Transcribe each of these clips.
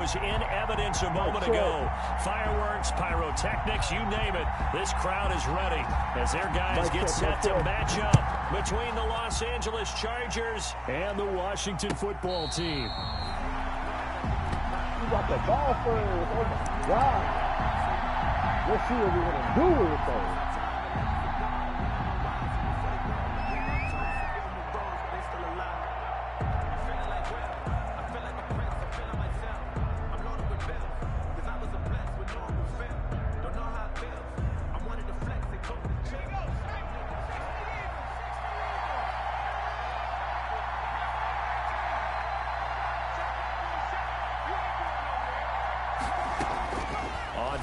was in evidence a moment ago. Fireworks, pyrotechnics, you name it. This crowd is ready as their guys get set to match up between the Los Angeles Chargers and the Washington football team. You got the ball first. Oh, my God. Let's see what we're going to do with it, though.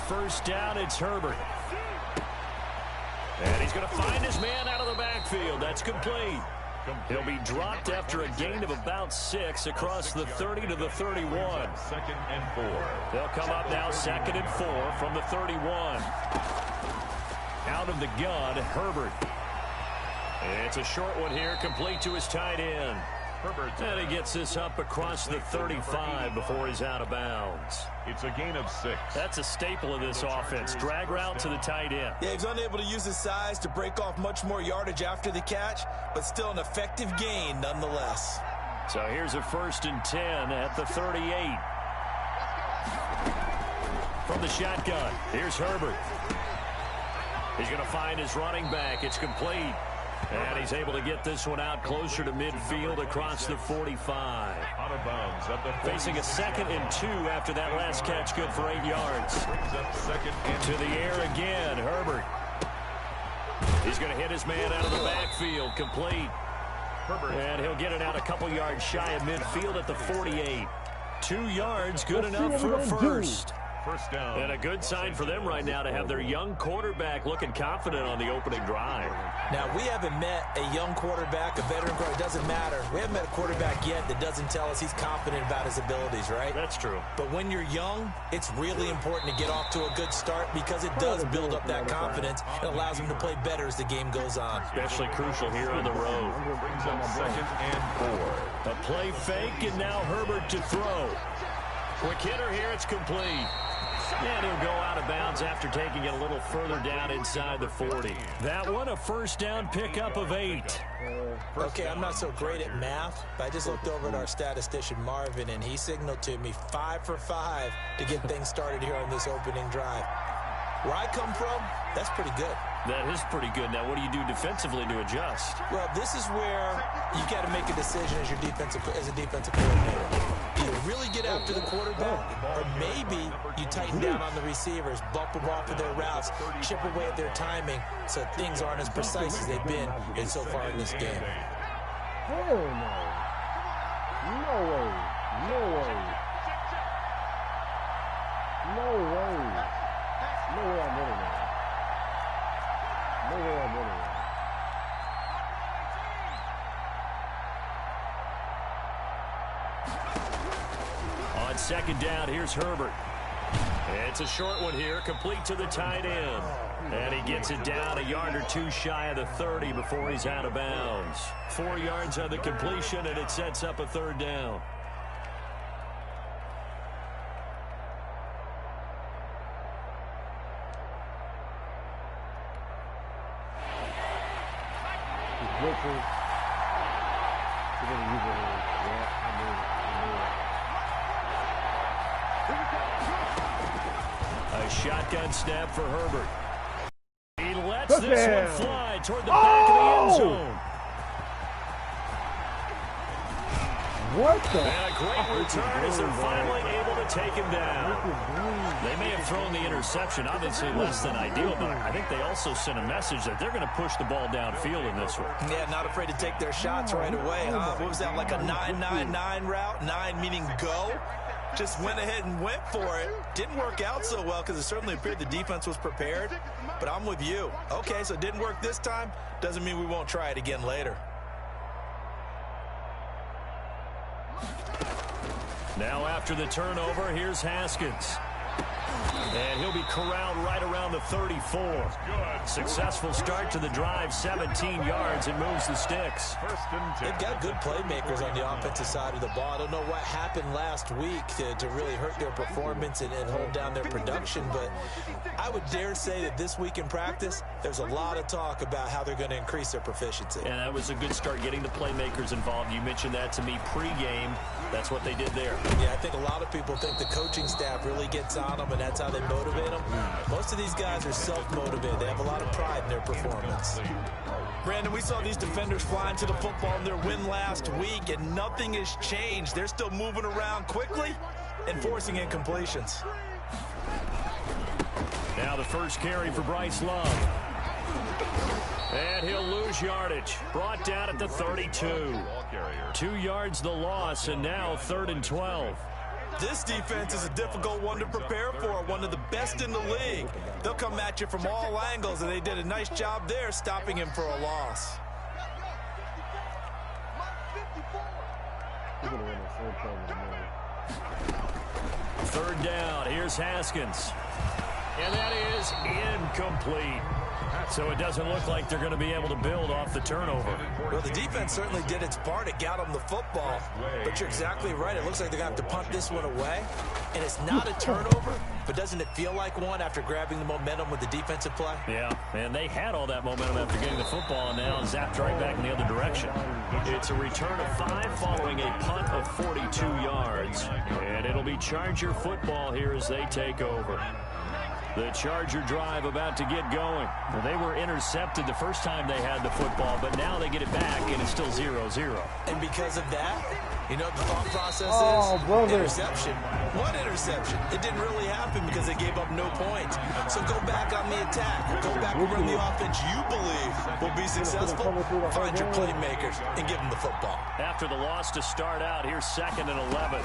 First down, it's Herbert. And he's going to find his man out of the backfield. That's complete. He'll be dropped after a gain of about 6 across the 30 to the 31. Second and 4. They'll come up now 2nd and 4 from the 31. Out of the gun, Herbert. It's a short one here, complete to his tight end. And he gets this up across the 35 before he's out of bounds. It's a gain of 6. That's a staple of this offense. Drag route to the tight end. Yeah, he's unable to use his size to break off much more yardage after the catch, but still an effective gain nonetheless. So here's a 1st and 10 at the 38. From the shotgun, here's Herbert. He's going to find his running back. It's complete. And he's able to get this one out closer to midfield across the 45. Out of bounds at the facing a 2nd and 2 after that last catch, good for 8 yards. Brings up 2nd and to the air again, Herbert. He's going to hit his man out of the backfield, complete. Herbert. And he'll get it out a couple yards shy of midfield at the 48. 2 yards, good enough for a first. First down. And a good sign for them right now to have their young quarterback looking confident on the opening drive. Now, we haven't met a young quarterback, a veteran quarterback. It doesn't matter. We haven't met a quarterback yet that doesn't tell us he's confident about his abilities, right? That's true. But when you're young, it's really important to get off to a good start because it does build up that confidence. It allows him to play better as the game goes on. Especially crucial here on the road. Brings up 2nd and 4. A play fake, and now Herbert to throw. Quick hitter here, it's complete. And he'll go out of bounds after taking it a little further down inside the 40. That one, a first down pickup of 8. Okay, I'm not so great at math, but I just looked over at our statistician, Marvin, and he signaled to me 5 for 5 to get things started here on this opening drive. Where I come from, that's pretty good. That is pretty good. Now, what do you do defensively to adjust? Well, this is where you got to make a decision as a defensive coordinator. Either really get after the quarterback, or maybe you tighten down on the receivers, bump them off of their routes, chip away at their timing, so things aren't as precise as they've been so far in this game. Hell no. No way. No way. No way. No way I'm winning that. No way I'm winning that. On 2nd down, here's Herbert. It's a short one here, complete to the tight end. And he gets it down a yard or 2 shy of the 30 before he's out of bounds. 4 yards on the completion, and it sets up a 3rd down. A shotgun snap for Herbert. He lets this one fly toward the back of the end zone. What the? And a great return as they're finally able to take him down. They may have thrown the interception, obviously less than ideal, but I think they also sent a message that they're going to push the ball downfield in this one. Yeah, not afraid to take their shots right away. What was that, like a 9-9-9 route? 9 meaning go? Just went ahead and went for it. Didn't work out so well because it certainly appeared the defense was prepared. But I'm with you. Okay, so it didn't work this time. Doesn't mean we won't try it again later. Now after the turnover, here's Haskins. And he'll be corralled right around the 34. Successful start to the drive, 17 yards, and moves the sticks. They've got good playmakers on the offensive side of the ball. I don't know what happened last week to really hurt their performance and hold down their production, but I would dare say that this week in practice, there's a lot of talk about how they're going to increase their proficiency. And that was a good start, getting the playmakers involved. You mentioned that to me pregame. That's what they did there. Yeah, I think a lot of people think the coaching staff really gets on them, and that's how they motivate them. Most of these guys are self-motivated. They have a lot of pride in their performance. Brandon, we saw these defenders flying to the football in their win last week, and nothing has changed. They're still moving around quickly and forcing incompletions. Now the first carry for Bryce Love. And he'll lose yardage. Brought down at the 32. 2 yards the loss, and now 3rd and 12. This defense is a difficult one to prepare for, one of the best in the league. They'll come at you from all angles, and they did a nice job there stopping him for a loss. Third down. Here's Haskins. And that is incomplete. So it doesn't look like they're going to be able to build off the turnover. Well, the defense certainly did its part. It got them the football. But you're exactly right. It looks like they're going to have to punt this one away. And it's not a turnover, but doesn't it feel like one after grabbing the momentum with the defensive play? Yeah, and they had all that momentum after getting the football, and now zapped right back in the other direction. It's a return of 5 following a punt of 42 yards. And it'll be Charger football here as they take over. The Charger drive about to get going. Well, they were intercepted the first time they had the football, but now they get it back, and it's still 0-0. And because of that, you know what the thought process is? Interception. One interception. It didn't really happen because they gave up no points. So go back on the attack. Go back and run the offense you believe will be successful. Find your playmakers and give them the football. After the loss to start out, here's 2nd and 11.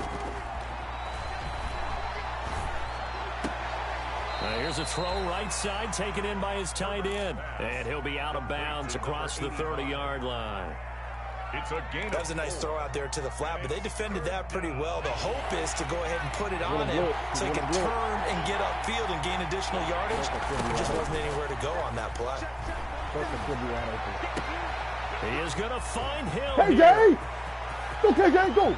Here's a throw right side, taken in by his tight end. And he'll be out of bounds across the 30-yard line. It's a gain. That was a nice throw out there to the flat, but they defended that pretty well. The hope is to go ahead and put it on him so he can turn and get upfield and gain additional yardage. There just wasn't anywhere to go on that play. He is going to find him. KJ! Go, KJ, go!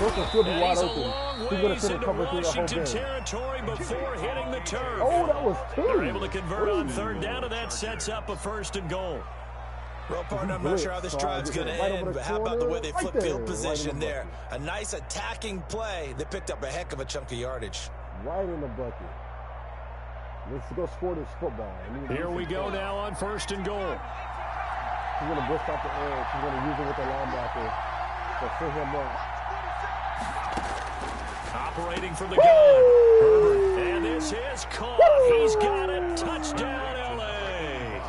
And he's a long ways into Washington territory before hitting the turf. Oh, that was two. They're able to convert on 3rd down, and that sets up a 1st and goal. Well, partner, I'm not sure how this drive's going to end, but how about the way they flip field position there? A nice attacking play. They picked up a heck of a chunk of yardage. Right in the bucket. Let's go score this football. Here we go now on 1st and goal. He's going to bust off the edge. He's going to use it with the linebacker. So fill him up. Operating from the gun. Herbert. And this is caught. He's got it. Touchdown, L.A.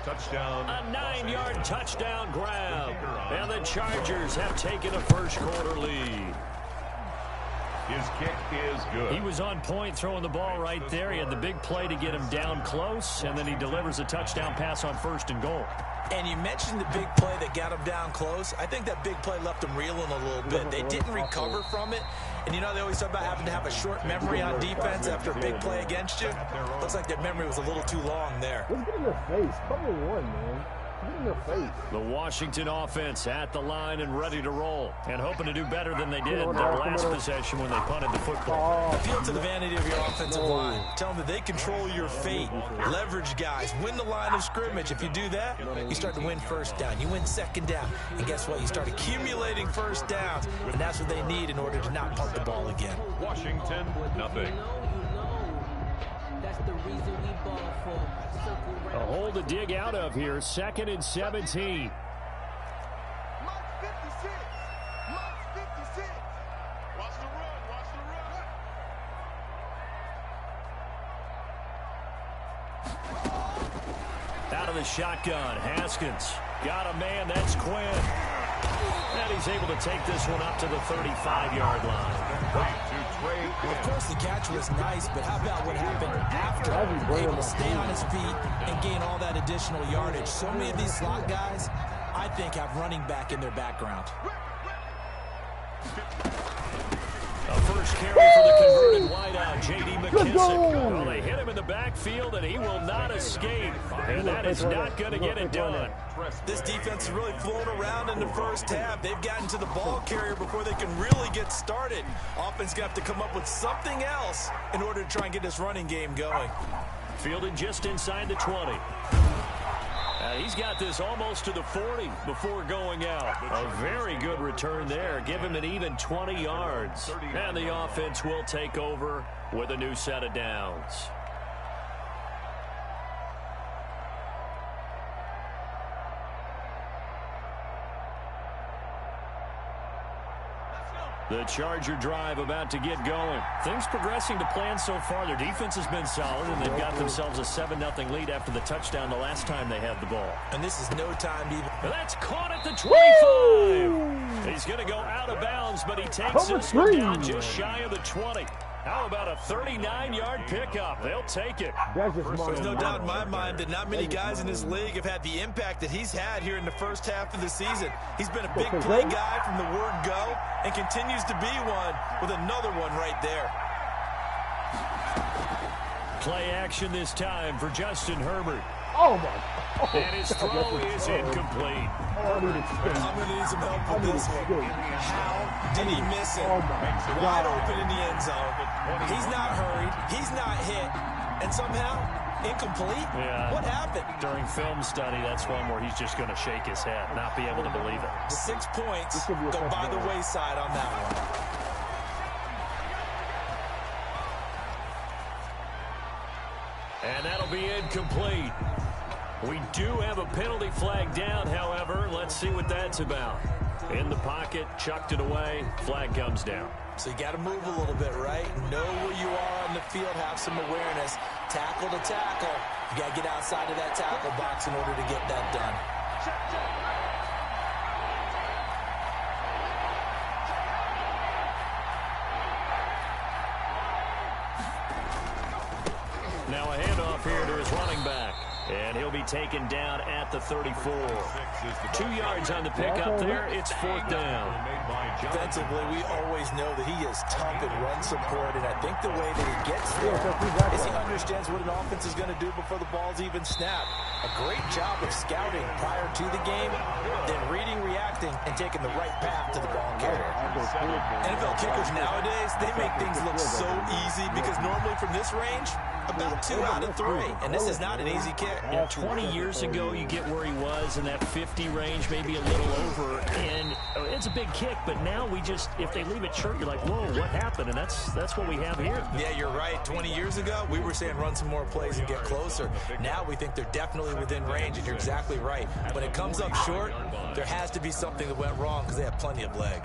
Touchdown. A 9-yard touchdown grab. And the Chargers have taken a first-quarter lead. His kick is good. He was on point throwing the ball right there. He had the big play to get him down close, and then he delivers a touchdown pass on 1st and goal. And you mentioned the big play that got him down close. I think that big play left him reeling a little bit. They didn't recover from it. And, you know, they always talk about having to have a short memory on defense after a big play against you. Looks like their memory was a little too long there. Let's get in their face. Cover one, man. Get in their face. The Washington offense at the line and ready to roll, and hoping to do better than they did in their last possession when they punted the football. Appeal to the vanity of your offensive line. Tell them that they control your fate. Leverage guys. Win the line of scrimmage. If you do that, you start to win 1st down. You win 2nd down. And guess what? You start accumulating 1st downs. And that's what they need in order to not punt the ball again. Washington, nothing. That's the reason we ball for. A hole to dig out of here. 2nd and 17. Out of the shotgun, Haskins. Got a man, that's Quinn. And he's able to take this one up to the 35-yard line. Of course, the catch was nice, but how about what happened after? Able to stay on his feet and gain all that additional yardage. So many of these slot guys, I think, have running back in their background. A first carry for the converted wideout, J.D. McKissick. Well, they hit him in the backfield, and he will not escape. And that is not going to get it done. This defense is really flown around in the first half. They've gotten to the ball carrier before they can really get started. Offense got to come up with something else in order to try and get this running game going. Fielded just inside the 20. He's got this almost to the 40 before going out. A very good return there. Give him an even 20 yards. And the offense will take over with a new set of downs. The Charger drive about to get going. Things progressing to plan so far. Their defense has been solid, and they've got themselves a 7-0 lead after the touchdown the last time they had the ball. And this is no time to even... That's caught at the 25. He's going to go out of bounds, but he takes this one down just shy of the 20. How about a 39-yard pickup? They'll take it. There's no doubt in my mind that not many guys in this league have had the impact that he's had here in the first half of the season. He's been a big play guy from the word go and continues to be one with another one right there. Play action this time for Justin Herbert. Oh, my. Oh, and his throw is incomplete. I'm going to need some help with this one. How did he miss it? Wide open in the end zone. He's not hurried. He's not hit. And somehow, incomplete? Yeah. What happened? During film study, that's one where he's just going to shake his head, not be able to believe it. 6 points go by the wayside on that one. And that'll be incomplete. We do have a penalty flag down, however. Let's see what that's about. In the pocket, chucked it away, flag comes down. So you got to move a little bit, right? Know where you are on the field, have some awareness. Tackle to tackle. You got to get outside of that tackle box in order to get that done. Now a handoff here to his running back. And he'll be taken down at the 34. 2 yards on the pickup there. It's 4th down. Defensively, we always know that he is tough in run support, and I think the way that he gets there is he understands what an offense is going to do before the ball's even snapped. A great job of scouting prior to the game, then reading, reacting, and taking the right path to the ball carrier. NFL kickers nowadays, they make things look so easy because normally from this range, about 2 out of 3, and this is not an easy kick. Yeah, 20 years ago, you get where he was in that 50 range, maybe a little over, and it's a big kick, but now we just, if they leave it short, you're like, whoa, what happened? And that's what we have here. Yeah, you're right. 20 years ago, we were saying run some more plays and get closer. Now we think they're definitely within range, and you're exactly right. When it comes up short, there has to be something that went wrong because they have plenty of leg.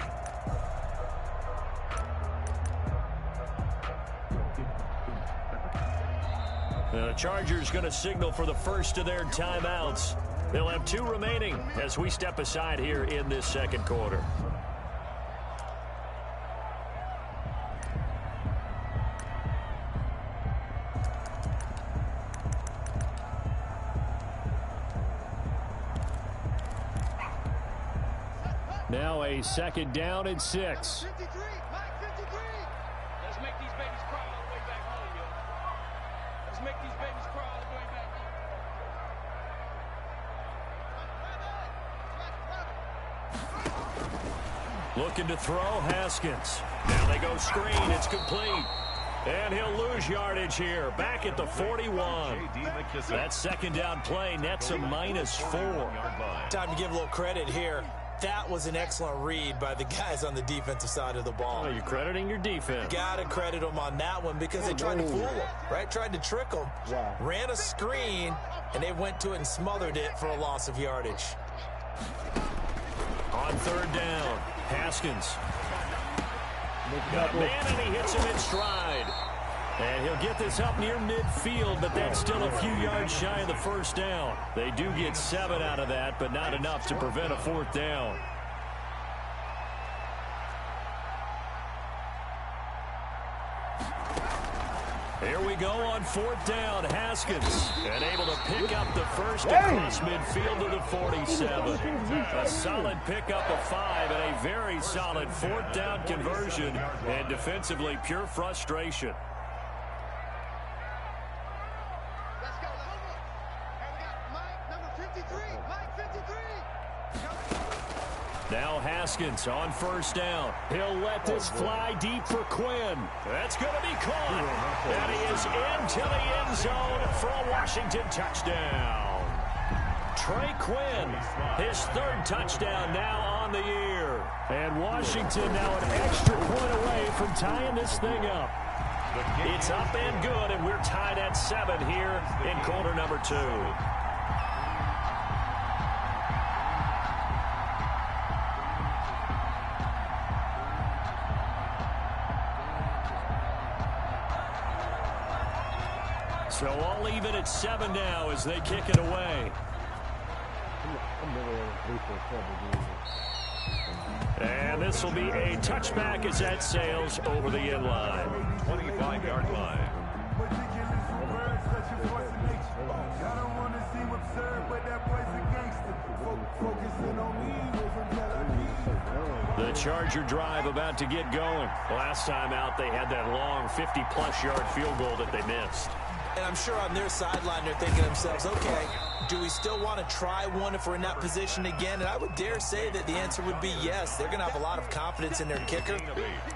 The Chargers going to signal for the first of their timeouts. They'll have 2 remaining as we step aside here in this second quarter. Now a 2nd down and 6. Looking to throw, Haskins. Now they go screen, it's complete. And he'll lose yardage here, back at the 41. That 2nd down play nets a -4. Time to give a little credit here. That was an excellent read by the guys on the defensive side of the ball. Oh, you're crediting your defense. Got to credit them on that one because they tried to fool them, right? Tried to trick them. Yeah. Ran a screen, and they went to it and smothered it for a loss of yardage. On 3rd down, Haskins. Got a man, and he hits him in stride. And he'll get this up near midfield, but that's still a few yards shy of the 1st down. They do get 7 out of that, but not enough to prevent a 4th down. Here we go on 4th down. Haskins, and able to pick up the first across midfield to the 47. A solid pickup of 5 and a very solid 4th down conversion. And defensively, pure frustration. Haskins on first down. He'll let this fly deep for Quinn. That's going to be caught. And he is into the end zone for a Washington touchdown. Trey Quinn, his third touchdown now on the year. And Washington now an extra point away from tying this thing up. It's up and good, and we're tied at 7 here in quarter number 2. So all even at 7 now as they kick it away. And this will be a touchback as that sails over the end line. 25-yard line. The Charger drive about to get going. Last time out, they had that long 50-plus yard field goal that they missed. And I'm sure on their sideline they're thinking to themselves, okay, do we still want to try one if we're in that position again? And I would dare say that the answer would be yes. They're going to have a lot of confidence in their kicker.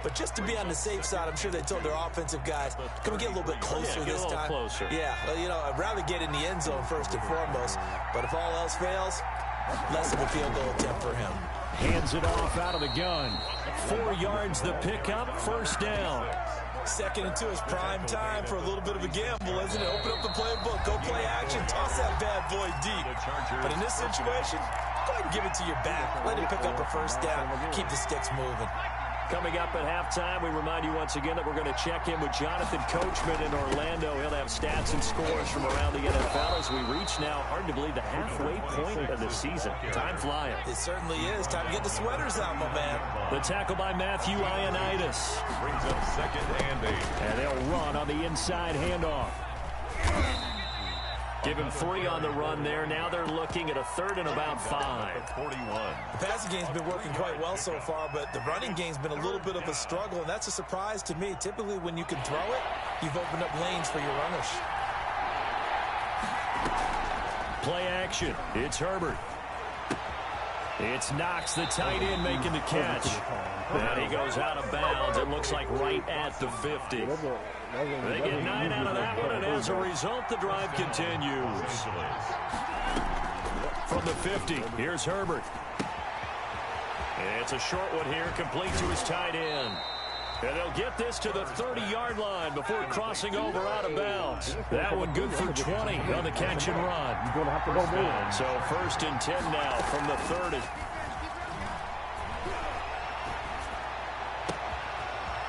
But just to be on the safe side, I'm sure they told their offensive guys, can we get a little bit closer this time? Closer. Yeah, well, you know, I'd rather get in the end zone first and foremost. But if all else fails, less of a field goal attempt for him. Hands it off out of the gun. 4 yards the pickup, first down. Second and 2 is prime time for a little bit of a gamble, isn't it? Open up the playbook, go play action, toss that bad boy deep. But in this situation, go ahead and give it to your back. Let him pick up a first down. Keep the sticks moving. Coming up at halftime, we remind you once again that we're going to check in with Jonathan Coachman in Orlando. He'll have stats and scores from around the NFL as we reach now, hard to believe, the halfway point of the season. Time flying. It certainly is. Time to get the sweaters out, my man. The tackle by Matthew Ioannidis. Brings up 2nd and 8. And they'll run on the inside handoff. Give him 3 on the run there. Now they're looking at a 3rd and about 5. 41. The passing game's been working quite well so far, but the running game's been a little bit of a struggle, and that's a surprise to me. Typically, when you can throw it, you've opened up lanes for your runners. Play action. It's Herbert. It's Knox, the tight end, making the catch. And he goes out of bounds. It looks like right at the 50. They get 9 out of that one, and as a result, the drive continues. From the 50, here's Herbert. It's a short one here, complete to his tight end. And they'll get this to the 30-yard line before crossing over out of bounds. That one good for 20 on the catch and run. So 1st and 10 now from the 30.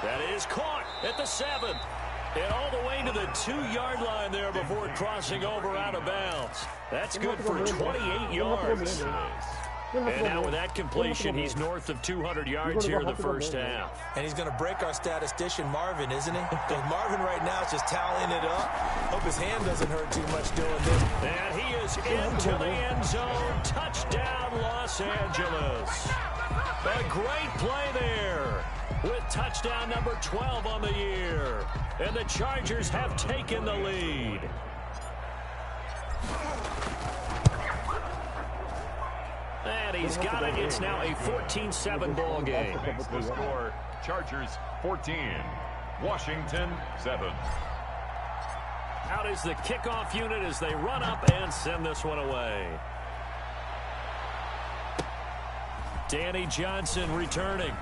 That is caught at the 7. And all the way to the 2-yard line there before crossing over out of bounds. That's good for 28 yards. And now with that completion, he's north of 200 yards here in the first half. And he's going to break our statistician Marvin, isn't he? Because Marvin right now is just tallying it up. Hope his hand doesn't hurt too much doing this. And he is into the end zone. Touchdown, Los Angeles. A great play there with touchdown number 12 on the year. And the Chargers have taken the lead. And he's got it. It's now a 14-7 ball game. The score, Chargers 14, Washington 7. Out is the kickoff unit as they run up and send this one away. Danny Johnson returning.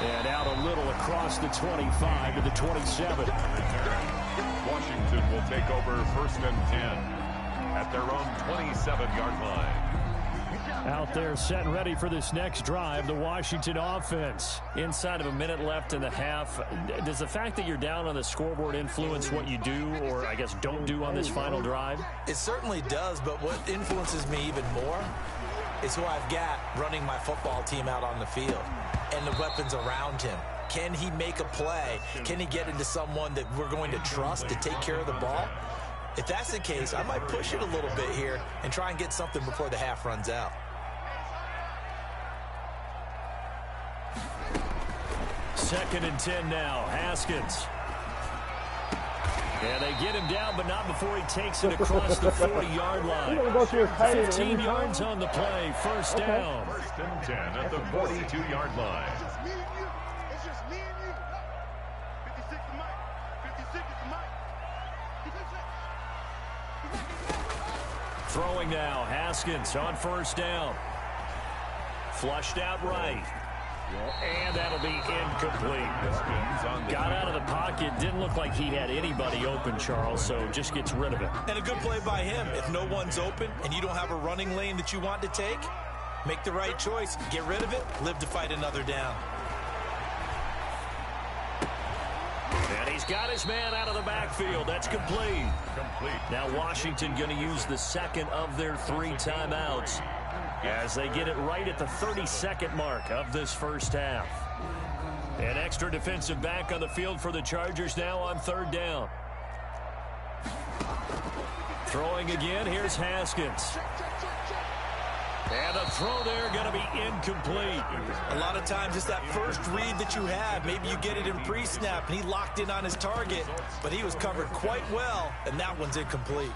And out a little across the 25 to the 27. Washington will take over 1st and 10 at their own 27-yard line. Out there set and ready for this next drive, the Washington offense. Inside of a minute left in the half, does the fact that you're down on the scoreboard influence what you do, or I guess don't do on this final drive? It certainly does, but what influences me even more is who I've got running my football team out on the field and the weapons around him. Can he make a play? Can he get into someone that we're going to trust to take care of the ball? If that's the case, I might push it a little bit here and try and get something before the half runs out. Second and 10 now. Haskins. And they get him down, but not before he takes it across the 40-yard line. 15 yards on the play, first down. First and 10 at the 42-yard line. It's just me and you. 56 is Mike. 56 is Mike. Throwing now, Haskins on first down. Flushed out right. And that'll be incomplete. Got out of the pocket. Didn't look like he had anybody open, Charles, so just gets rid of it. And a good play by him. If no one's open and you don't have a running lane that you want to take, make the right choice. Get rid of it. Live to fight another down. And he's got his man out of the backfield. That's complete. Now Washington going to use the second of their 3 timeouts as they get it right at the 32nd mark of this first half. An extra defensive back on the field for the Chargers now on third down. Throwing again, here's Haskins. And the throw there going to be incomplete. A lot of times it's that first read that you have. Maybe you get it in pre-snap, and he locked in on his target, but he was covered quite well, and that one's incomplete.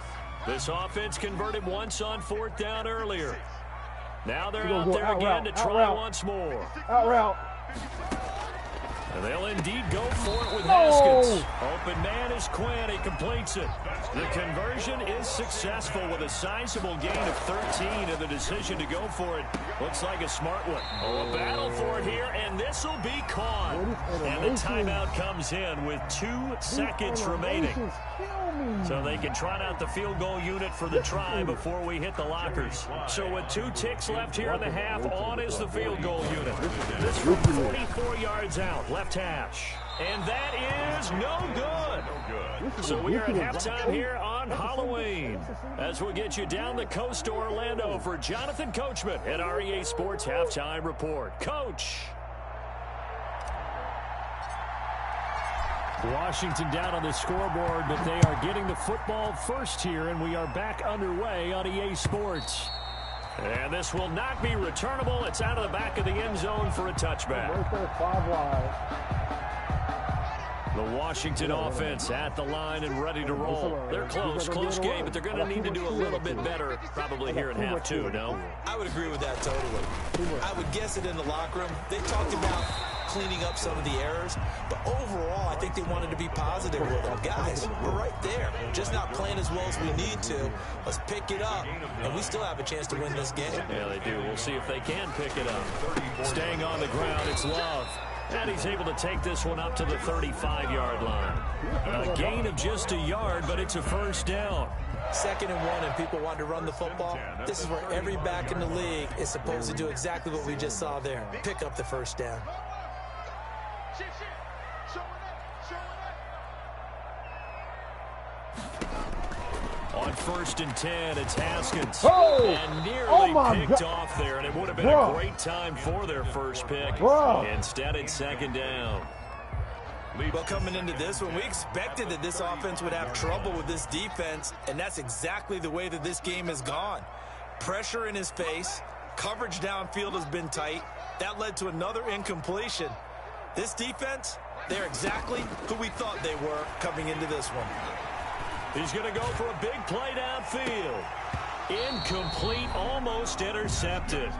This offense converted once on fourth down earlier. Now they're out there again to try once more. Out route. And they'll indeed go for it with Haskins. Open man is Quinn. He completes it. The conversion is successful with a sizable gain of 13, and the decision to go for it looks like a smart one. Oh, a battle for it here, and this will be caught. And the timeout comes in with 2 seconds remaining. So they can trot out the field goal unit for the try before we hit the lockers. So with 2 ticks left here in the half, on is the field goal unit. This from 44 yards out, left hash. And that is no good. So we are at halftime here on Halloween as we get you down the coast to Orlando for Jonathan Coachman at our EA Sports Halftime Report. Coach. Washington down on the scoreboard, but they are getting the football first here, and we are back underway on EA Sports. And this will not be returnable. It's out of the back of the end zone for a touchback. The Washington offense at the line and ready to roll. They're close game, but they're going to need to do a little bit better probably here at half 2, no? I would agree with that totally. I would guess it in the locker room. They talked about cleaning up some of the errors, but overall I think they wanted to be positive with them. Guys, we're right there. Just not playing as well as we need to. Let's pick it up, and we still have a chance to win this game. Yeah, they do. We'll see if they can pick it up. Staying on the ground, it's Love. And he's able to take this one up to the 35-yard line. A gain of just a yard, but it's a first down. 2nd and 1, and people want to run the football. This is where every back in the league is supposed to do exactly what we just saw there. Pick up the first down. On 1st and 10, it's Haskins. And nearly picked off there, and it would have been a great time for their first pick. Instead, it's 2nd down. Well, coming into this one, we expected that this offense would have trouble with this defense, and that's exactly the way that this game has gone. Pressure in his face, coverage downfield has been tight. That led to another incompletion. This defense, they're exactly who we thought they were coming into this one. He's going to go for a big play downfield. Incomplete, almost intercepted.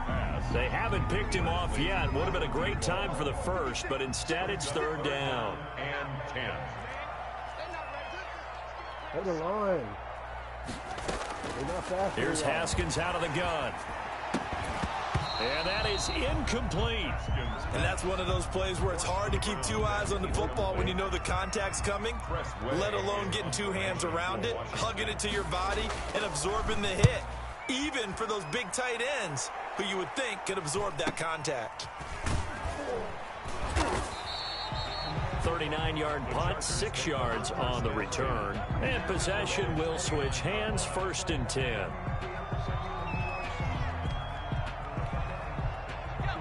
They haven't picked him off yet. Would have been a great time for the first, but instead it's 3rd down. And 10. Hold the line. Here's Haskins out of the gun. And that is incomplete. And that's one of those plays where it's hard to keep 2 eyes on the football when you know the contact's coming, let alone getting 2 hands around it, hugging it to your body, and absorbing the hit. Even for those big tight ends who you would think could absorb that contact. 39-yard punt, 6 yards on the return. And possession will switch hands, 1st and 10.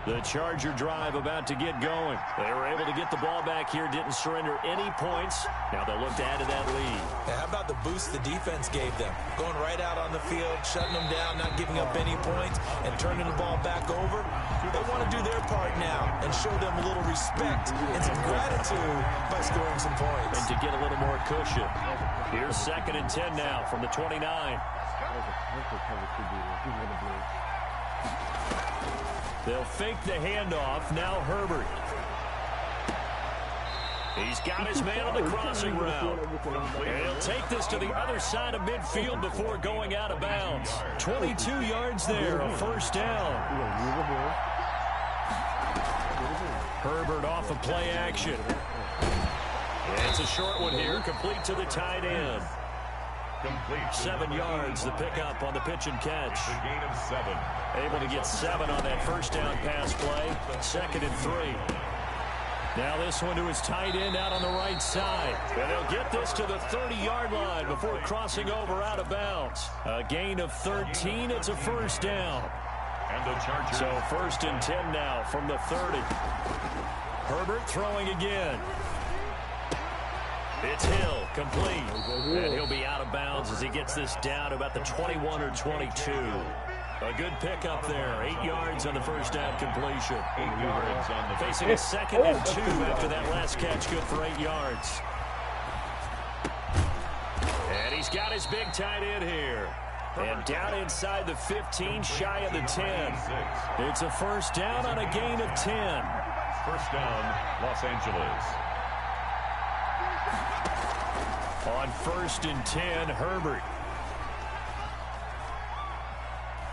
The Charger drive about to get going. They were able to get the ball back here, didn't surrender any points. Now they'll look to add to that lead. How about the boost the defense gave them? Going right out on the field, shutting them down, not giving up any points, and turning the ball back over. They wanted to do their part now and show them a little respect and some gratitude by scoring some points. And to get a little more cushion. Here's 2nd and 10 now from the 29. They'll fake the handoff. Now Herbert. He's got his man on the crossing route. And he'll take this to the other side of midfield before going out of bounds. 22 yards there, a first down. Herbert off of play action. It's a short one here, complete to the tight end. 7 yards, the pickup on the pitch and catch. A gain of 7. Able to get 7 on that first down pass play. 2nd and 3. Now this one to his tight end out on the right side. And they'll get this to the 30-yard line before crossing over out of bounds. A gain of 13. It's a first down. And the Chargers. So 1st and 10 now from the 30. Herbert throwing again. It's Hill, complete. And he'll be out of bounds as he gets this down to about the 21 or 22. A good pickup there. 8 yards on the first down completion. 8 yards on the Facing a 2nd and 2 after that last catch, good for 8 yards. And he's got his big tight end here. And down inside the 15, shy of the 10. It's a first down on a gain of 10. First down, Los Angeles. On 1st and 10, Herbert.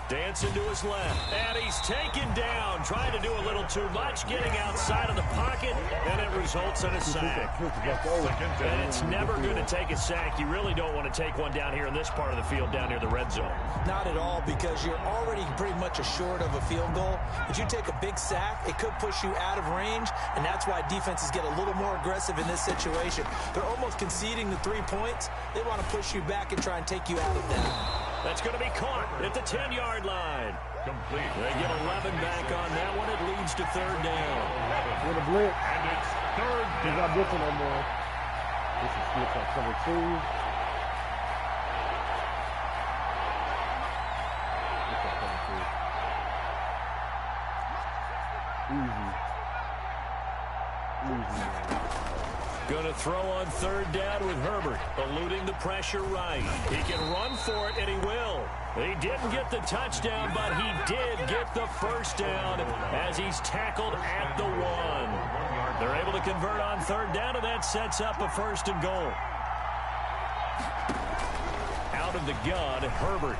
Dancing to his left, and he's taken down, trying to do a little too much, getting outside of the pocket, and it results in a sack. And it's never going to take a sack. You really don't want to take one down here in this part of the field, down near the red zone. Not at all, because you're already pretty much assured of a field goal. If you take a big sack, it could push you out of range, and that's why defenses get a little more aggressive in this situation. They're almost conceding the 3 points. They want to push you back and try and take you out of that. That's going to be caught at the 10-yard line. Complete. They get 11 back on that one. It leads to 3rd down. With a blitz. And it's 3rd He's down. not blitzing no more. This is blitz on cover 2. Blitz on cover 2. Easy. Easy, man. Going to throw on 3rd down with Herbert, eluding the pressure right. He can run for it, and he will. He didn't get the touchdown, but he did get the first down as he's tackled at the 1. They're able to convert on 3rd down, and that sets up a 1st and goal. Out of the gun, Herbert.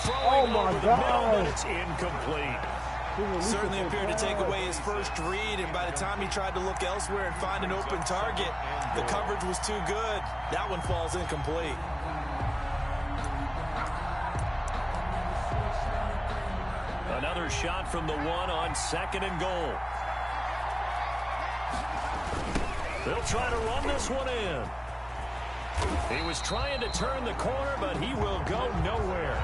Throwing over the middle, but it's incomplete. Certainly appeared to take away his first read, and by the time he tried to look elsewhere and find an open target, the coverage was too good. That one falls incomplete. Another shot from the 1 on 2nd and goal. They'll try to run this one in. He was trying to turn the corner, but he will go nowhere.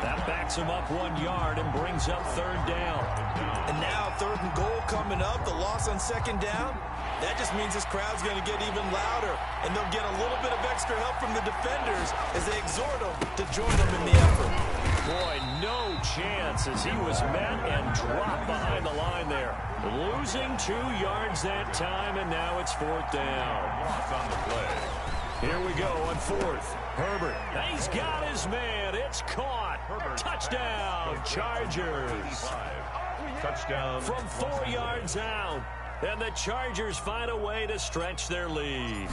That backs him up 1 yard and brings up 3rd down. And now 3rd and goal coming up, the loss on 2nd down. That just means this crowd's going to get even louder, and they'll get a little bit of extra help from the defenders as they exhort them to join them in the effort. Boy, no chance as he was met and dropped behind the line there. Losing 2 yards that time, and now it's 4th down. Loss on the play. Here we go on 4th. Herbert, he's got his man. It's caught. Touchdown, Chargers. Touchdown. From 4 yards out. And the Chargers find a way to stretch their lead.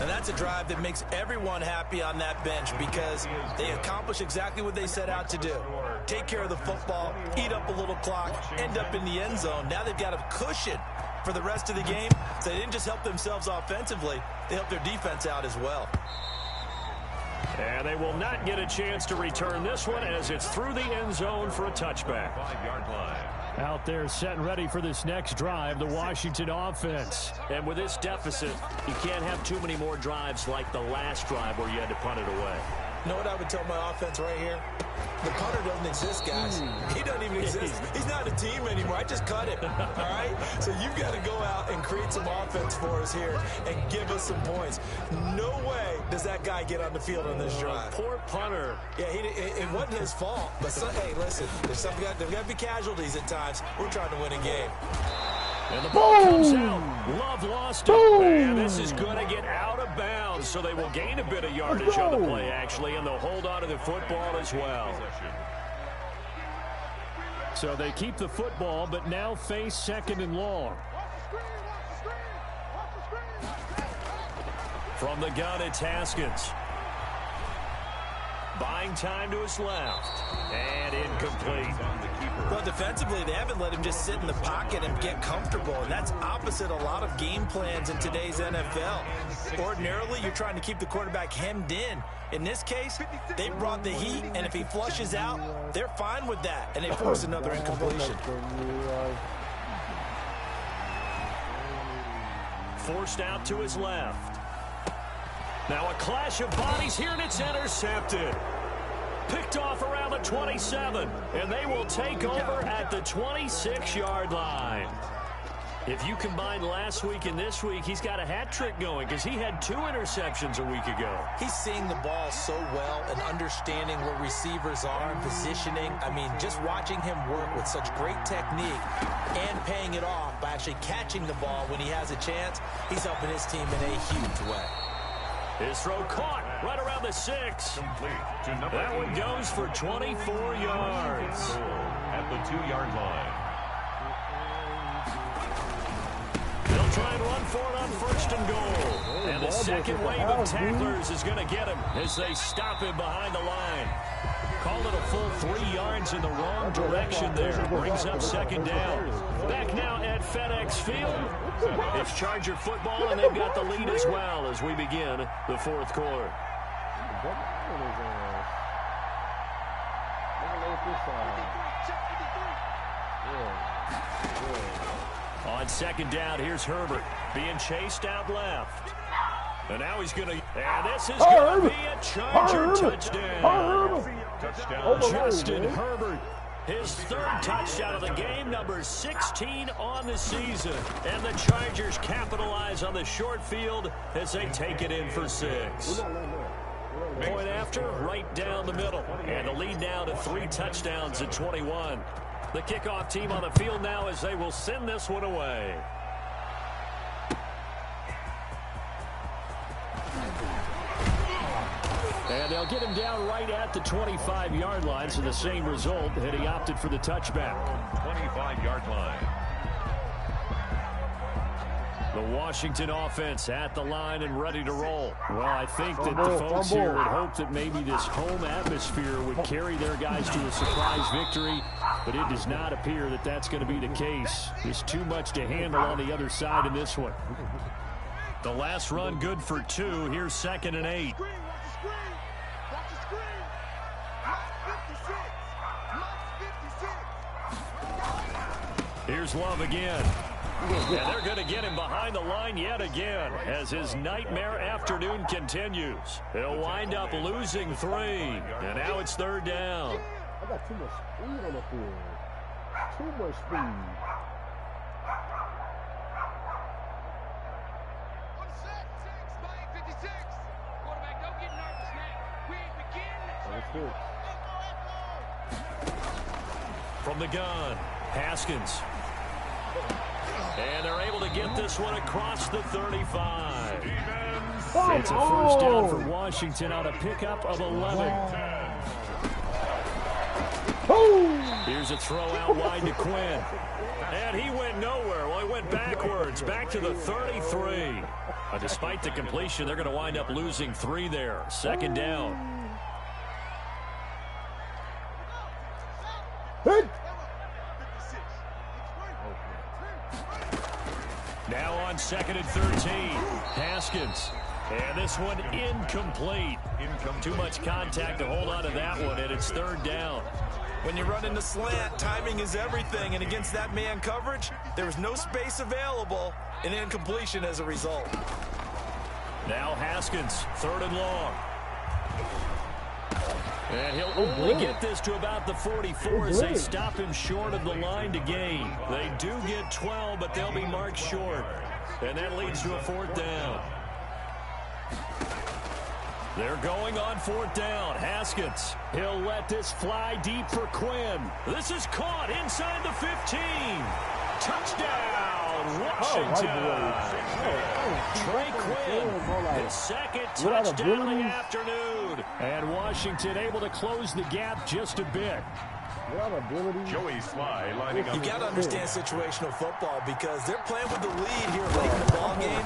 And that's a drive that makes everyone happy on that bench because they accomplish exactly what they set out to do. Take care of the football, eat up a little clock, end up in the end zone. Now they've got a cushion for the rest of the game. So they didn't just help themselves offensively, they helped their defense out as well. And they will not get a chance to return this one as it's through the end zone for a touchback. 5-yard line. Out there set and ready for this next drive, the Washington offense. And with this deficit, you can't have too many more drives like the last drive where you had to punt it away. You know what I would tell my offense right here? The punter doesn't exist, guys. He doesn't even exist. He's not a team anymore. I just cut him, all right? So you've got to go out and create some offense for us here and give us some points. No way does that guy get on the field on this drive. Poor punter. Yeah, it wasn't his fault. But, hey, listen, there's got to be casualties at times. We're trying to win a game. And the ball comes out. Love lost it. And this is going to get out of bounds, so they will gain a bit of yardage on the play, actually, and they'll hold on to the football as well. So they keep the football, but now face 2nd and long. From the gun, it's Haskins. Buying time to his left. And incomplete. Well, defensively, they haven't let him just sit in the pocket and get comfortable, and that's opposite a lot of game plans in today's NFL. Ordinarily, you're trying to keep the quarterback hemmed in. In this case, they brought the heat, and if he flushes out, they're fine with that, and they force another incompletion. Forced out to his left. Now a clash of bodies here, and it's intercepted. Picked off around the 27, and they will take over at the 26-yard line. If you combine last week and this week, he's got a hat trick going because he had 2 interceptions a week ago. He's seeing the ball so well and understanding where receivers are and positioning. I mean, just watching him work with such great technique and paying it off by actually catching the ball when he has a chance, he's helping his team in a huge way. His throw caught right around the 6. That one goes for 24 yards. At the 2-yard line. They'll try and run for it on 1st and goal. And the second wave of tacklers is going to get him as they stop him behind the line. Called it a full 3 yards in the wrong direction there. Brings up 2nd down. Back now at FedEx Field. It's Charger football, and they've got the lead as well as we begin the 4th quarter. On 2nd down, here's Herbert being chased out left. And now he's going to, and this is going to be a Charger touchdown. Justin Herbert, his 3rd touchdown of the game, number 16 on the season. And the Chargers capitalize on the short field as they take it in for 6. Point after, right down the middle. And the lead now to 3 touchdowns at 21. The kickoff team on the field now as they will send this one away. And they'll get him down right at the 25-yard line, so the same result had he opted for the touchback. 25-yard line. The Washington offense at the line and ready to roll. Well, I think that the folks here had hoped that maybe this home atmosphere would carry their guys to a surprise victory, but it does not appear that that's going to be the case. There's too much to handle on the other side in this one. The last run good for 2. Here's 2nd and 8. Here's Love again. And they're going to get him behind the line yet again as his nightmare afternoon continues. He'll wind up losing 3. And now it's 3rd down. I got too much speed on the field. Too much speed. From the gun, Haskins. And they're able to get this one across the 35. It's a 1st down for Washington on a pickup of 11. Here's a throw out wide to Quinn. And he went nowhere. Well, he went backwards, back to the 33. Despite the completion, they're going to wind up losing 3 there. 2nd down. Now on 2nd and 13. Haskins. And this one incomplete. Too much contact to hold on to that one, and it's 3rd down. When you run into slant, timing is everything, and against that man coverage, there was no space available, and incompletion as a result. Now Haskins, 3rd and long. And he'll only get this to about the 44 as they stop him short of the line to gain. They do get 12, but they'll be marked short. And that leads to a 4th down. They're going on 4th down. Haskins. He'll let this fly deep for Quinn. This is caught inside the 15. Touchdown, Washington. Trey Quinn, his 2nd touchdown of the afternoon. And Washington able to close the gap just a bit. Joey Sly lining up. You got to understand situational football because they're playing with the lead here late in the ball game.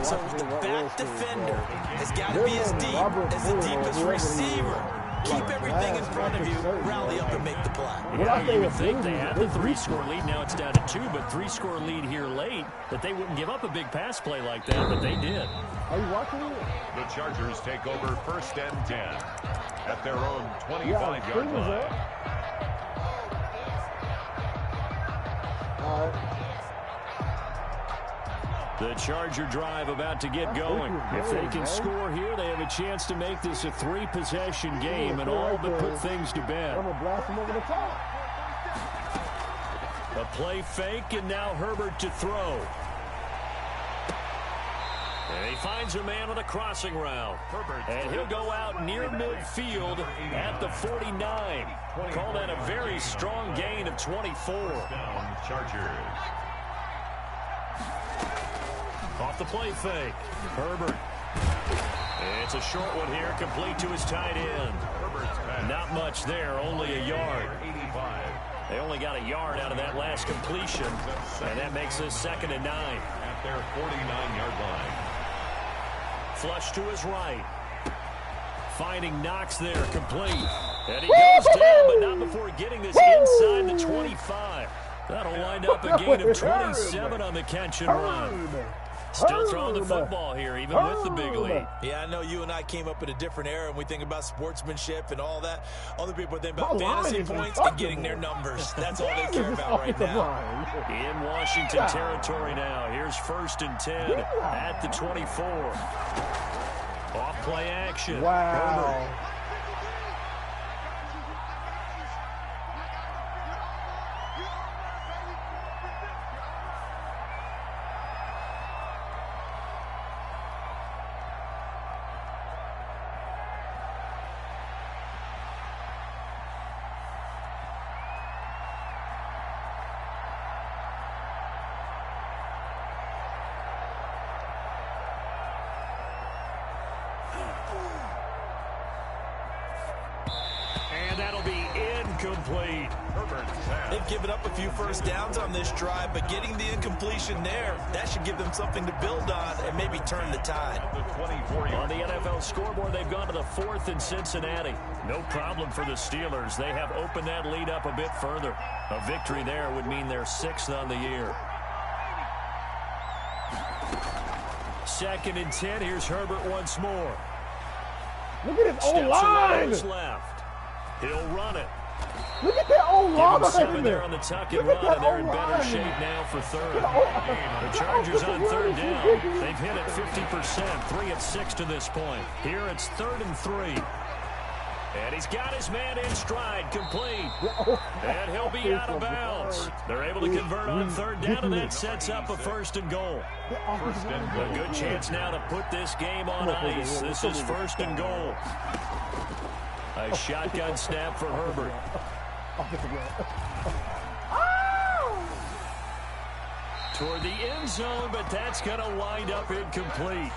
So the back defender has got to be as deep as the deepest receiver. Keep everything in front of you, rally up and make the play. Yeah, you would think they had the 3-score lead. Now it's down to 2, but 3-score lead here late, that they wouldn't give up a big pass play like that, but they did. Are you watching it? The Chargers take over 1st and 10 at their own 25-yard line. The Charger drive about to get going. If they can score here, they have a chance to make this a 3-possession game and all but put things to bed. I'm going to blast him over the top. A play fake, and now Herbert to throw. And he finds a man on a crossing route. And he'll go out near midfield at the 49. Call that a very strong gain of 24. Chargers. Off the play fake. Herbert. It's a short one here, complete to his tight end. Not much there, only a yard. They only got a yard out of that last completion, and that makes this 2nd and 9. At their 49-yard line. Flush to his right. Finding Knox there, complete. And he goes down, but not before getting this inside the 25. That'll wind up a gain of 27 on the catch and run. Still throwing the football here, even with the big lead. Yeah, I know you and I came up in a different era, and we think about sportsmanship and all that. Other people think about fantasy points and getting their numbers. That's all they care about right now. In Washington territory now. Here's 1st and 10 at the 24. Off play action. Wow. Herbert. That'll be incomplete. They've given up a few 1st downs on this drive, but getting the incompletion there, that should give them something to build on and maybe turn the tide. On the NFL scoreboard, they've gone to the 4th in Cincinnati. No problem for the Steelers. They have opened that lead up a bit further. A victory there would mean they're 6th on the year. 2nd and 10. Here's Herbert once more. Look at his old line. Left. He'll run it. Look at that old line. 7 there on the tuck and run, and they're in better shape now for 3rd. The Chargers on 3rd down. They've hit it 50%, 3 of 6 to this point. Here it's 3rd and 3. And he's got his man in stride, complete. And he'll be out of bounds. They're able to convert on 3rd down, and that sets up a 1st and goal. A good chance now to put this game on ice. This is 1st and goal. A shotgun snap for Herbert. Toward the end zone, but that's going to wind up incomplete.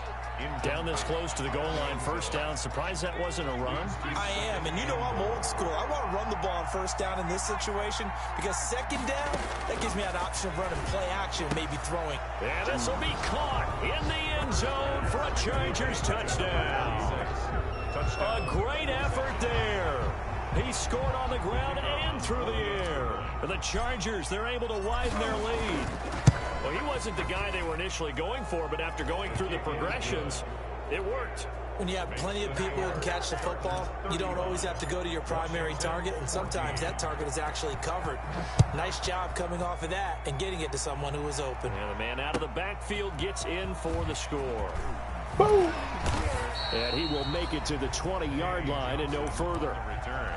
Down this close to the goal line, 1st down. Surprised that wasn't a run? I am, and you know I'm old school. I want to run the ball on 1st down in this situation because 2nd down, that gives me an option of running play action, maybe throwing. And this will be caught in the end zone for a Chargers touchdown. A great effort there. He scored on the ground and through the air. For the Chargers, they're able to widen their lead. Well, he wasn't the guy they were initially going for, but after going through the progressions, it worked. When you have plenty of people who can catch the football, you don't always have to go to your primary target, and sometimes that target is actually covered. Nice job coming off of that and getting it to someone who was open. And the man out of the backfield gets in for the score. Boom. And he will make it to the 20-yard line and no further. Return.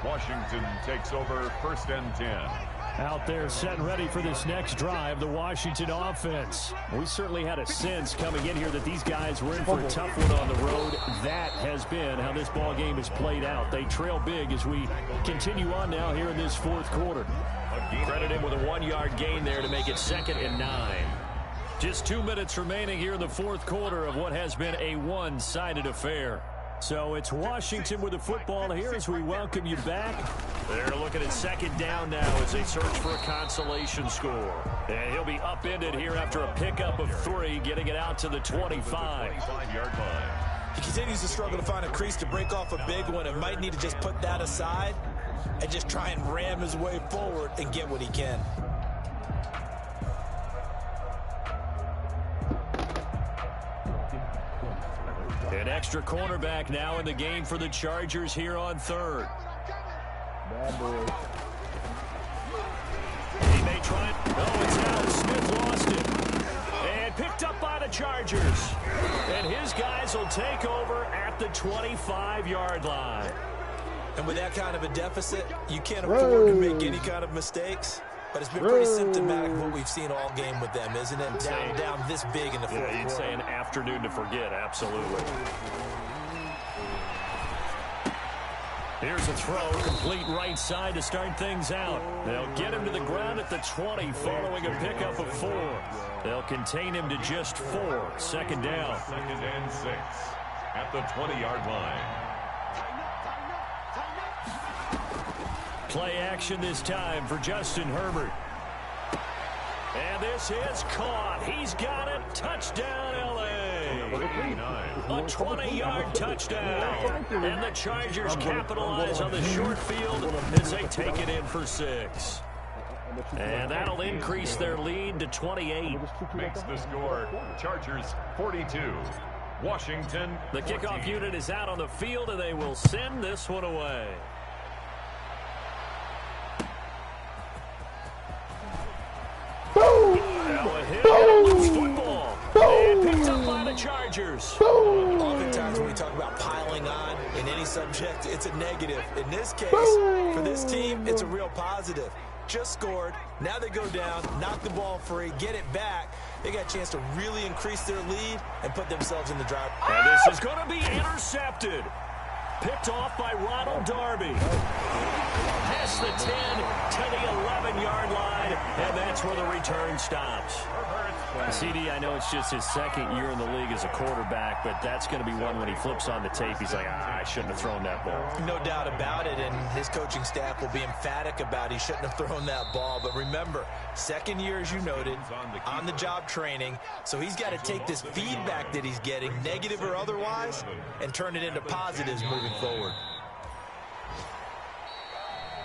Washington takes over 1st and 10. Out there set and ready for this next drive, the Washington offense. We certainly had a sense coming in here that these guys were in for a tough one on the road. That has been how this ball game has played out. They trail big as we continue on now here in this 4th quarter. Credit him with a 1-yard gain there to make it 2nd and 9. Just 2 minutes remaining here in the 4th quarter of what has been a one-sided affair. So it's Washington with the football here as we welcome you back. They're looking at 2nd down now as they search for a consolation score. And he'll be upended here after a pickup of 3, getting it out to the 25-yard line. He continues to struggle to find a crease to break off a big one and might need to just put that aside and just try and ram his way forward and get what he can. An extra cornerback now in the game for the Chargers here on 3rd. Bad boy. He may try it. Oh, it's out. Smith lost it. And picked up by the Chargers. And his guys will take over at the 25-yard line. And with that kind of a deficit, you can't afford to make any kind of mistakes. But it's been pretty symptomatic of what we've seen all game with them, isn't it? Down this big in the 4th quarter. Yeah, you'd say an afternoon to forget, absolutely. Here's a throw, complete right side to start things out. They'll get him to the ground at the 20 following a pickup of 4. They'll contain him to just 4. 2nd down. 2nd and 6 at the 20-yard line. Play action this time for Justin Herbert. And this is caught. He's got it. Touchdown, L.A. A 20-yard touchdown. And the Chargers capitalize on the short field as they take it in for 6. And that'll increase their lead to 28. Makes the score Chargers 42. Washington. The kickoff unit is out on the field, and they will send this one away. Now a hit on a loose football. And picked up by the Chargers. Oftentimes when we talk about piling on in any subject, it's a negative. In this case, for this team, it's a real positive. Just scored. Now they go down, knock the ball free, get it back. They got a chance to really increase their lead and put themselves in the drive. And this is going to be intercepted. Picked off by Ronald Darby. Past the 10 to the 11-yard line, and that's where the return stops. CD, I know it's just his 2nd year in the league as a quarterback, but that's going to be one when he flips on the tape. He's like, I shouldn't have thrown that ball. No doubt about it, and his coaching staff will be emphatic about he shouldn't have thrown that ball. But remember, 2nd year, as you noted, on-the-job training, so he's got to take this feedback that he's getting, negative or otherwise, and turn it into positives moving forward.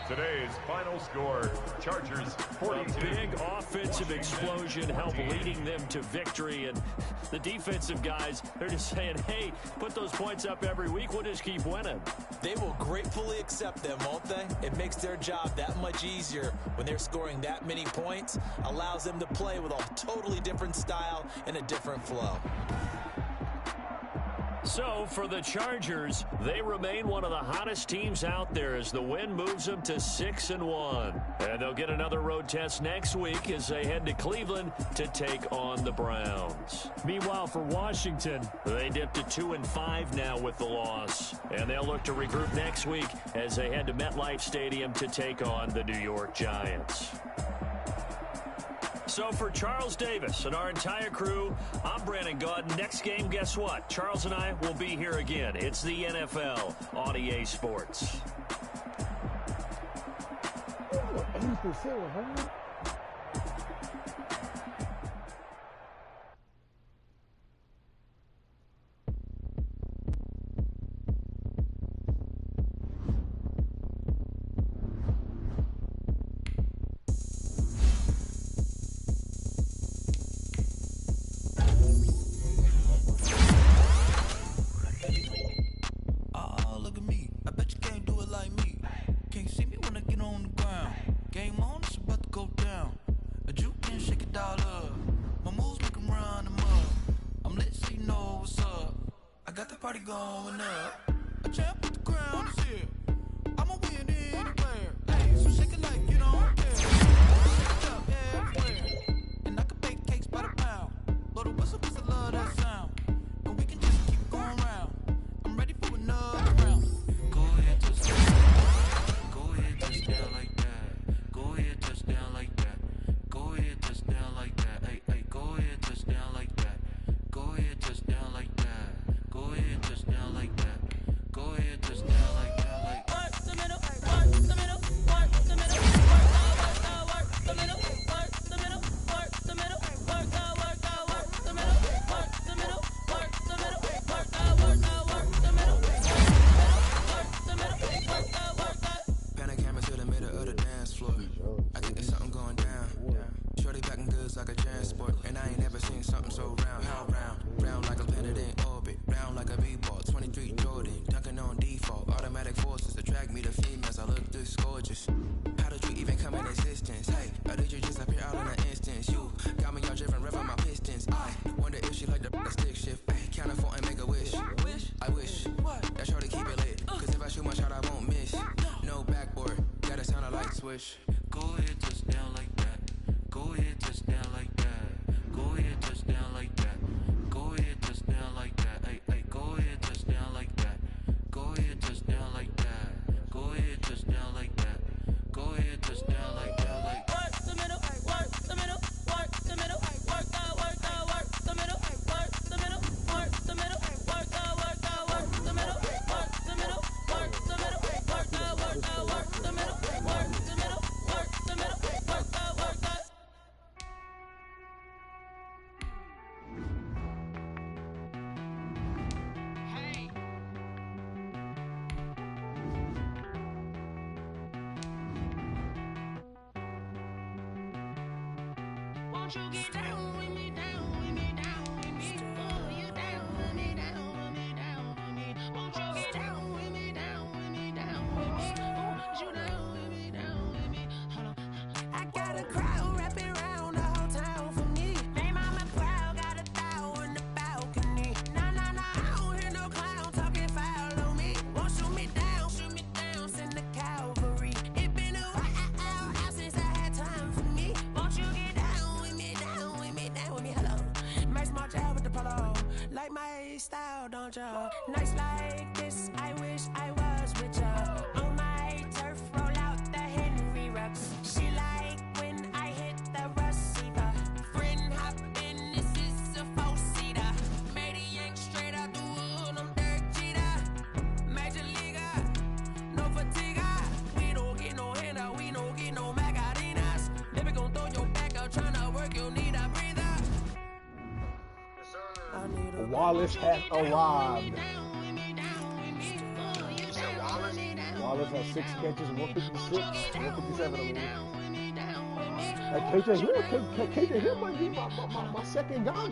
Today's final score, Chargers 42. A big offensive explosion helped leading them to victory. And the defensive guys, they're just saying, hey, put those points up every week. We'll just keep winning. They will gratefully accept them, won't they? It makes their job that much easier when they're scoring that many points. Allows them to play with a totally different style and a different flow. So, for the Chargers, they remain one of the hottest teams out there as the win moves them to 6-1. And they'll get another road test next week as they head to Cleveland to take on the Browns. Meanwhile, for Washington, they dipped to 2-5 now with the loss. And they'll look to regroup next week as they head to MetLife Stadium to take on the New York Giants. So for Charles Davis and our entire crew, I'm Brandon Gaudin. Next game, guess what? Charles and I will be here again. It's the NFL on EA Sports. 80%, huh? Game on, it's about to go down. A juke and shake party going up. A champ with the crown is here. I'ma win anywhere. Hey, so shake it like you don't care. Shake it up everywhere. And I can bake cakes by the pound. Blow the whistle 'cause I love that sound. And we can just keep going round. I'm ready for another round. Go ahead, touch down. Go ahead, touch down like that. Go ahead, touch down like that. Go ahead, touch down like that. Hey, hey, go ahead, touch down like that. Go ahead, touch down like that. Go ahead, touch down like that. Go ahead, touch down like that. Like work the middle, work the middle, work the middle, work the middle, work the middle, work the middle, work the middle, work the middle, work the middle, work the middle, work the middle, work the middle, work the. Pan a camera to the middle of the dance floor. I think there's something going down. Shorty packing goods like a transport, and I ain't never seen something so round. How round like a planet in orbit, round like a b-ball. 23 Jordan, dunking on default. Automatic forces attract me to females. I look this gorgeous. How did you even come in existence? Hey, or did you just appear out in an instance? You got me all driven, revving my pistons. I wonder if she like the stick shift. Ay, count for and make a wish. I wish that shorty keep it lit. 'Cause if I shoot my shot, I won't miss. No backboard, gotta sound a light switch. Go ahead, touch down like that. Go ahead, touch down like that. Go ahead, touch down like that. Go ahead, touch down like that. Hey, hey, go ahead, touch down like that. Go ahead, touch down like that. Go ahead, touch down like that. Go ahead, touch down like that. Like work the middle, work the middle, work the middle, work the middle, work the middle, work the middle, work the middle, work the middle, work the middle, work the middle, work the middle, work the middle, work the middle, work the middle, work the middle, work the. Won't you get down with me, down with me, down with me? Oh, you down with me, down with me, down with me. Won't you get down with me, down with me, down with me? Oh, you down with me, down with me? Hold on. I got a crowd wrapping around the whole town for me. They mama proud, got a thou in the balcony. Nah, nah, nah, I don't hear no clown talking foul on me. Won't shoot me down, send the cavalry. It been a while since I had time for me. Won't you get down with me, down with me, down with me? Hello. Max March out with the polo. Like my style, don't ya? Nights like this, I wish I was with ya. On my turf, roll out the Henry Rux. She like when I hit the receiver. Friend hop in, this is a four-seater. Made a yank straight out the wood, I'm Dirk Jeter. Major leaguer, no fatigue. We don't get no handout, we don't get no Macarinas. Never gon' throw your back out, tryna work, you need a breather. Wallace has arrived. Wallace has 6 catches, 156, 157 of them. Hey, KJ Hill might be my second guy, man.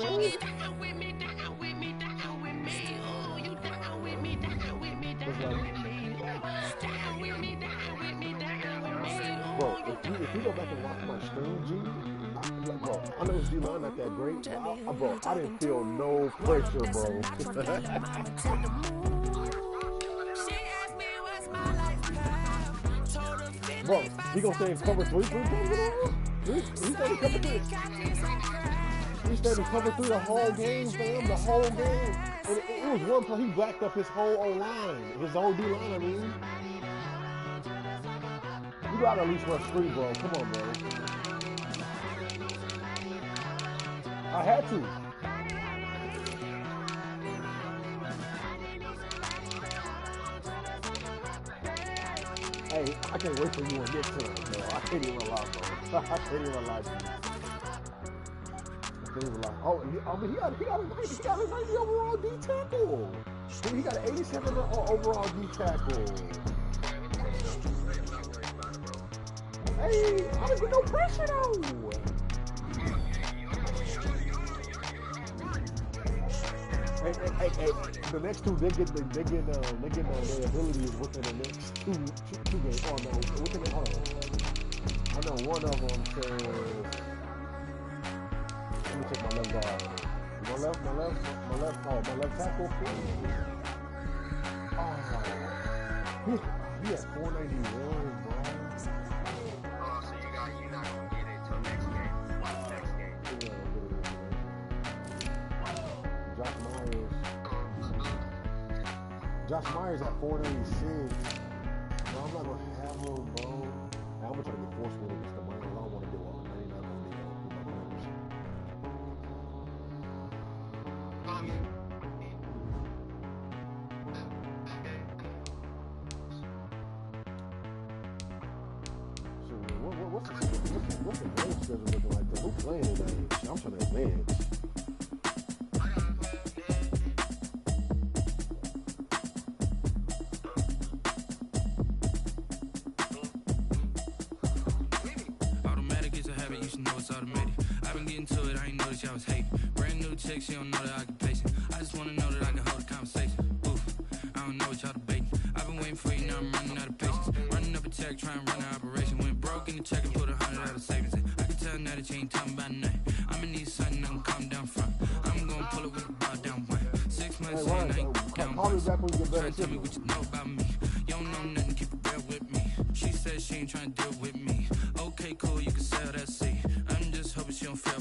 Bro, if you go back and watch my stream, G, bro, I know his D-line not that great, bro, I didn't feel no pressure, bro. Bro, he gonna stay in cover 3 times? He stayed in cover 3. He stayed in cover 3 the whole game, fam, the whole game. And it was one play, he blacked up his whole O-line, his whole D-line, I mean. You gotta at least rush 3, bro. Come on, bro. I had to. Hey, I can't wait for you on this time, bro. I can't even lie, bro. I can't even lie to you. I can't even lie. Oh, I mean, he got a 90 overall D tackle. He got an 87 overall D tackle. Hey, I didn't get no pressure though. Hey, the next two, they get their abilities within the next two games. Oh no, within the, hold on. I know one of them says, let me check my left guard. My left tackle. He at 491, bro. So you're not gonna get it till next game. Next game. Josh Myers at 496. No, I'm not gonna have him, bro. I'm gonna try to get forceful against the Browns. I don't want to do all 99 on the What's the game schedule looking like? Who's playing today? I'm trying to advance. Automatic is a habit, you should know it's automated. I've been getting to it, I ain't noticed y'all was hating. Brand new chick, she don't know the occupation. I just wanna know that I can hold a conversation. Oof, I don't know what y'all debating. I've been waiting for you, now I'm running out of patience. Running up a check, trying to run an operation. Went broke in the check and put 100 out of savings in. I can tell now that you ain't talking about nothing. I'ma need something, I'm calm down front. I'm gonna pull it with the bar down one. 6 months in, I ain't down once. Trying to tell me what you know about me. You don't know nothing, keep it real with me. She said she ain't trying to deal with me. Okay, cool, you can sell that seat. I'm just hoping she don't feel